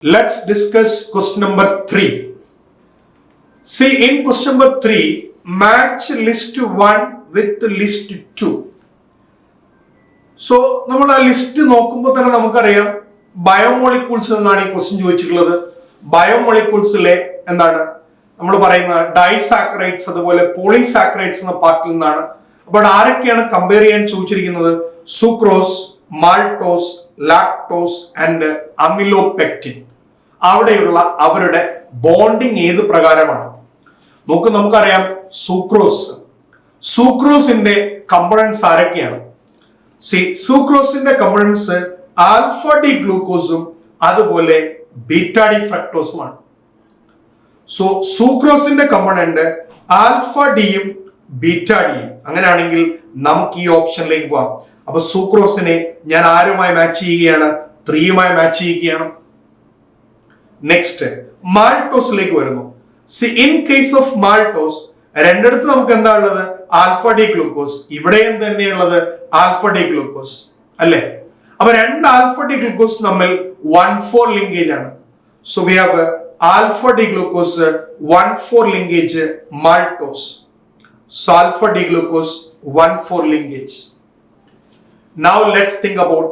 Let's discuss question number 3. See, in question number 3, match list 1 with list 2. So, നമ്മൾ ആ list നോക്കുമ്പോൾ തന്നെ നമുക്കറിയാം ബയോമോളിക്യൂൾസ് എന്നാണ് ഈ ക്വസ്റ്റ്യൻ ചോദിച്ചിട്ടുള്ളത്. ബയോമോളിക്യൂൾസിലെ എന്താണ് നമ്മൾ പറയുന്നത് ഡൈസാക്കറൈഡ്സ് അതുപോലെ പോളിസാക്കറൈഡ്സ് എന്ന പാർട്ടിൽ നിന്നാണ്. അപ്പോൾ ആരൊക്കെയാണ് കമ്പയർ ചെയ്യാൻ ചോദിച്ചിരിക്കുന്നത്? Sucrose, maltose, lactose and amylopectin. അവിടെയുള്ള അവരുടെ ബോണ്ടിങ് ഏത് പ്രകാരമാണ് നമുക്കറിയാം. സൂക്രോസിന്റെ കമ്പണൻസ് ആരൊക്കെയാണ്? സൂക്രോസിന്റെ കമ്പണൻസ് ആൽഫ ഡി ഗ്ലൂക്കോസും അതുപോലെ ബീറ്റ ഡി ഫ്രക്ടോസുമാണ്. സോ സൂക്രോസിന്റെ കമ്പണന്റ് ആൽഫ ഡിയും ബീറ്റ ഡിയും. അങ്ങനെയാണെങ്കിൽ നമുക്ക് ഈ ഓപ്ഷനിലേക്ക് പോവാം. അപ്പൊ സൂക്രോസിനെ ഞാൻ ആരുമായി മാച്ച് ചെയ്യുകയാണ്? 3യുമായി മാച്ച് ചെയ്യുകയാണ്. നെക്സ്റ്റ് മാൾട്ടോസിലേക്ക് വരുന്നു. ഇൻ കേസ് ഓഫ് മാൾട്ടോസ് രണ്ടിടത്ത് നമുക്ക് എന്താ ഉള്ളത്? Alpha D glucose. ഇവിടെയും തന്നെയുള്ളത് ആൽഫ ഡി ഗ്ലൂക്കോസ് അല്ലേ? അപ്പൊ രണ്ട് ആൽഫ ഡി ഗ്ലൂക്കോസ് തമ്മിൽ 1,4 ലിങ്കേജ് ആണ്. So we have alpha D glucose 1,4 linkage maltose. So alpha D glucose 1,4 linkage. Now let's think about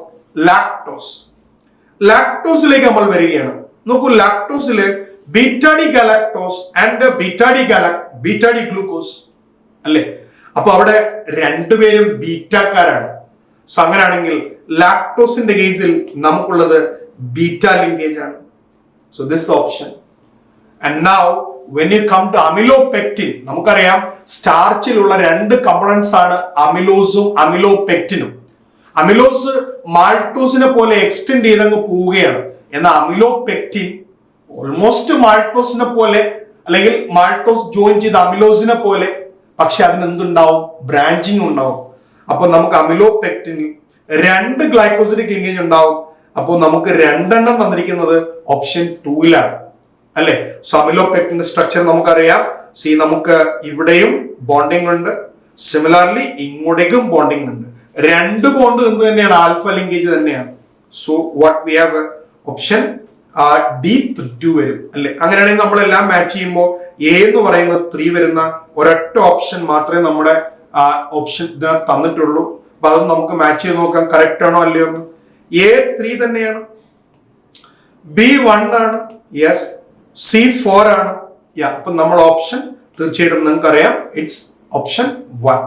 lactose. ലാക്ടോസിലേക്ക് നമ്മൾ വരികയാണ്. നോക്കൂ, ലാക്ടോസില് beta D galactose and beta D glucose അല്ലേ? അപ്പൊ അവിടെ രണ്ടുപേരും ബീറ്റക്കാരാണ്. സോ അങ്ങനെയാണെങ്കിൽ ലാക്ടോസിന്റെ കേസിൽ നമുക്കുള്ളത് ബീറ്റ ലിങ്കേജ് ആണ്. So this option. And now when you come to amylopectin, നമുക്കറിയാം സ്റ്റാർച്ചിലുള്ള രണ്ട് കമ്പോണൻസ് ആണ് അമിലോസും അമിലോപെക്റ്റിനും. അമിലോസ് മാൾട്ടോസിനെ പോലെ എക്സ്റ്റെൻഡ് ചെയ്തങ്ങ് പോവുകയാണ്. എന്നാൽ അമിലോപെക്റ്റിൻ ഓൾമോസ്റ്റ് മാൾട്ടോസിനെ പോലെ അല്ലെങ്കിൽ മാൾട്ടോസ് ജോയിൻ ചെയ്ത അമിലോസിനെ പോലെ, പക്ഷെ അതിന് എന്തുണ്ടാവും? ബ്രാഞ്ചിങ് ഉണ്ടാവും. അപ്പൊ നമുക്ക് അമിലോപെക്റ്റിനിൽ 2 ഗ്ലൈക്കോസിഡിക് ലിങ്കേജ് ഉണ്ടാവും. അപ്പോൾ നമുക്ക് 2 തന്നിരിക്കുന്നത് ഓപ്ഷൻ 2ലാണ് അല്ലെ? സോ അമിലോപെക്റ്റിന്റെ സ്ട്രക്ചർ നമുക്കറിയാം. നമുക്ക് ഇവിടെയും ബോണ്ടിങ് ഉണ്ട്, സിമിലർലി ഇങ്ങോട്ടേക്കും ബോണ്ടിങ് ഉണ്ട്. 2 ബോണ്ട് എന്ന് തന്നെയാണ്, ആൽഫ ലിങ്കേജ് തന്നെയാണ്. So what we have option D2 വരും അല്ലെ? അങ്ങനെയാണെങ്കിൽ നമ്മളെല്ലാം മാച്ച് ചെയ്യുമ്പോൾ എ എന്ന് പറയുന്നത് 3 വരുന്ന ഒരൊറ്റ ഓപ്ഷൻ മാത്രമേ നമ്മുടെ ഓപ്ഷൻ തന്നിട്ടുള്ളൂ. അപ്പൊ അത് നമുക്ക് മാച്ച് ചെയ്ത് നോക്കാം, കറക്റ്റ് ആണോ അല്ലയോ എന്ന്. A3 തന്നെയാണ്, B1 ആണ്, യെസ്, C4 ആണ്. അപ്പൊ നമ്മൾ ഓപ്ഷൻ തീർച്ചയായിട്ടും നിങ്ങൾക്ക് അറിയാം, ഇറ്റ്സ് ഓപ്ഷൻ 1.